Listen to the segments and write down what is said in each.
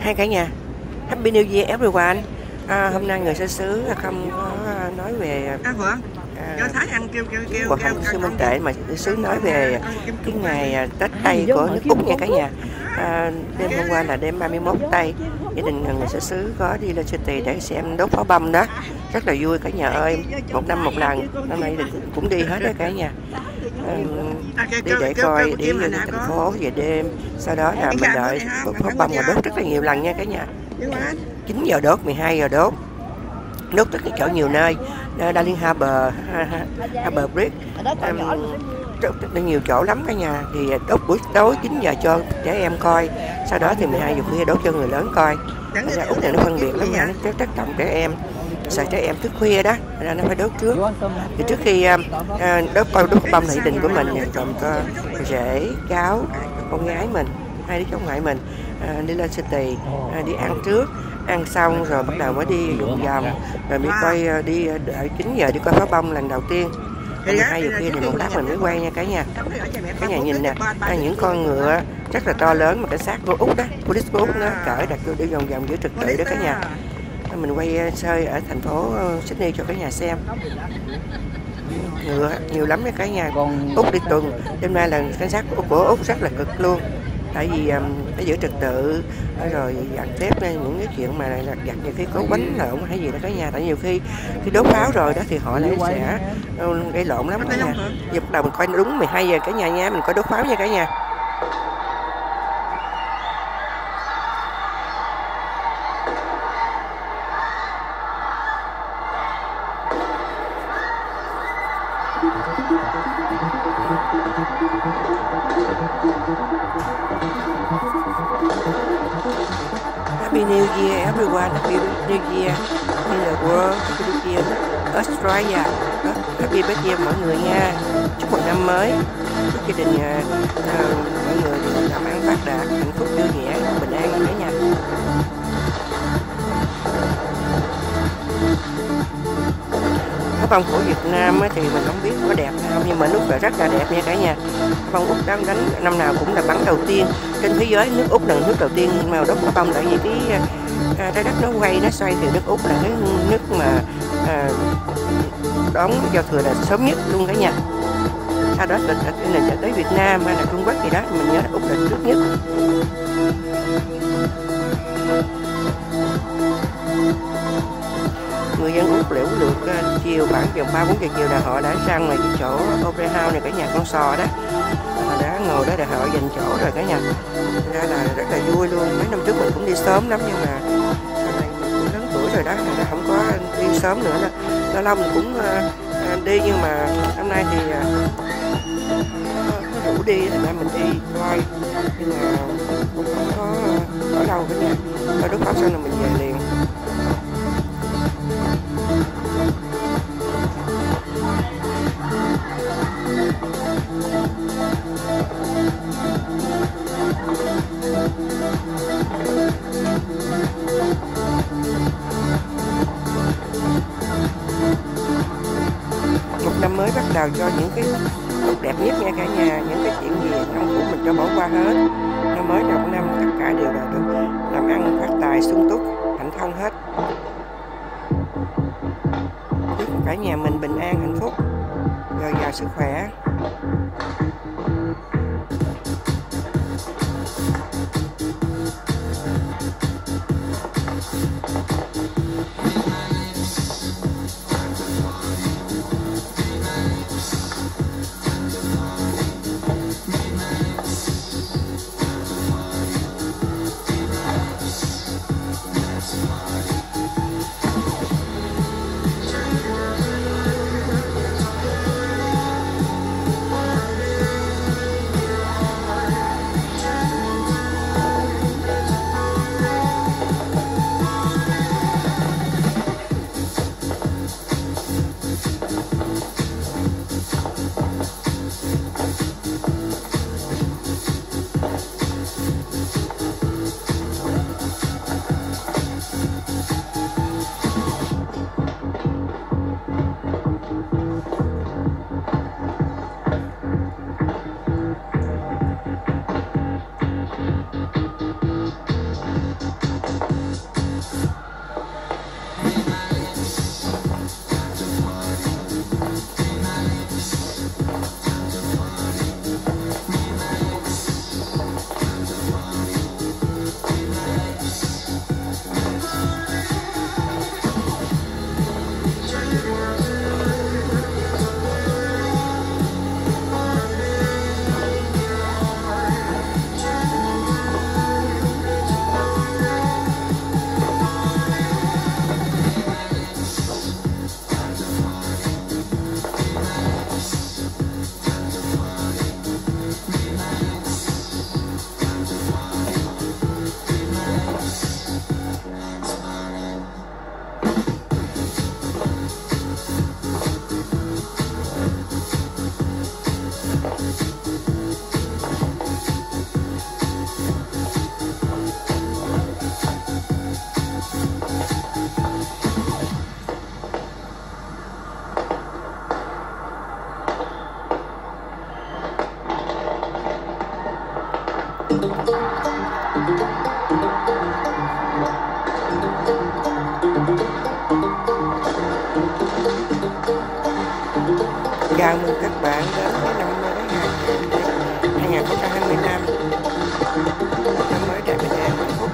Hai cả nhà, Happy New Year everyone. Hôm nay người xứ xứ không có nói về một hành sư minh tệ mà xứ nói về cái ngày Tết Tây của nước Úc nha cả nhà. Đêm hôm qua là đêm 31 Tây, gia đình người xứ xứ có đi lên City để xem đốt pháo bông đó, rất là vui cả nhà ơi. Một năm một lần, năm nay cũng đi hết đó cả nhà. Đi để coi, đi lên thành phố về đêm, sau đó là mình đợi đốt pháo bông mà đốt rất là nhiều lần nha cả nhà. 9 giờ đốt, 12 giờ đốt tất cả chỗ nhiều nơi, Darling Harbour, Harbour Bridge, rất nhiều chỗ lắm cả nhà. Thì đốt buổi tối 9 giờ cho trẻ em coi, sau đó thì 12 giờ khuya đốt cho người lớn coi. Ra Úc này nó phân biệt lắm nha, nó tác động trẻ em, sợ trẻ em thức khuya đó, nên nó phải đốt trước. Thì trước khi đốt bông thì gia đình của mình gồm có rể, cháu, con gái mình, hai đứa cháu ngoại mình đi lên City, đi ăn trước, ăn xong rồi bắt đầu mới đi vòng vòng, rồi mới coi, đi đợi 9 giờ đi coi pháo bông lần đầu tiên. 12 giờ khuya thì một lát mình mới quay nha cả nhà. Cả nhà nhìn nè, những con ngựa rất là to lớn mà cảnh sát của Úc đó, police của Úc nó cởi đặt đi vòng vòng giữ trật tự đó cả nhà. Mình quay sơi ở thành phố Sydney cho cả nhà xem. Ngựa nhiều lắm nha cả nhà. Úc đi tuần, đêm nay là cảnh sát của Úc rất là cực luôn. Tại vì phải giữ trật tự, rồi dặn xếp những cái chuyện mà giặt nhiều khi có quánh lộn hay gì đó cả nhà. Tại nhiều khi đốt pháo rồi đó thì họ lại sẽ gây lộn lắm cả nhà. Giờ bắt đầu mình coi đúng 12 giờ cả nhà nha, mình coi đốt pháo nha cả nhà. Happy New Year everyone, Happy New Year in the world, Happy New Year Australia, Happy birthday mọi người nha. Chúc mừng năm mới, chúc gia đình mọi người làm ăn phát đạt, hạnh phúc vui vẻ, bình an cả nhà. Pháo bông của Việt Nam thì mình không biết có đẹp không, nhưng mà nước là rất là đẹp nha cả nhà. Pháo bông Úc đánh năm nào cũng là bắn đầu tiên trên thế giới. Nước Úc là nước đầu tiên mà đốt pháo bông, tại vì cái trái đất nó quay nó xoay thì nước Úc là cái nước mà đón giao thừa là sớm nhất luôn cả nhà. Sau đó là tới Việt Nam hay là Trung Quốc gì đó, mình nhớ là Úc là trước nhất. Người dân Úc liễu lượt chiều khoảng vòng 3-4 giờ chiều là họ đã sang ngoài cái chỗ Opera House này cả nhà, con sò đó, họ đã ngồi đó để họ dành chỗ rồi cả nhà. Ra là rất là vui luôn. Mấy năm trước mình cũng đi sớm lắm, nhưng mà sau này mình cũng lớn tuổi rồi đó, nên là không có đi sớm nữa. Lâu lâu mình cũng đi, nhưng mà năm nay thì nó rủ đi thành ra mình đi coi, nhưng mà cũng không có ở đâu cả nhà. Coi đốt pháo xong là mình về liền. Một năm mới bắt đầu cho những cái tốt đẹp nhất nha cả nhà. Những cái chuyện gì năm cũ mình cho bỏ qua hết. Năm mới đầu năm tất cả đều là được làm ăn phát tài sung túc, hạnh thông hết. Chúc cả nhà mình bình an hạnh phúc, dồi dào sức khỏe. Chào mừng các bạn đến với năm mới 2025, năm mới tràn bình an hạnh phúc.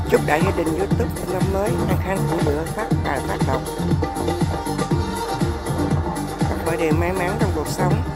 Chúc đại gia đình YouTube năm mới an khang thịnh vượng, phát tài phát lộc, mọi điều may mắn trong cuộc sống.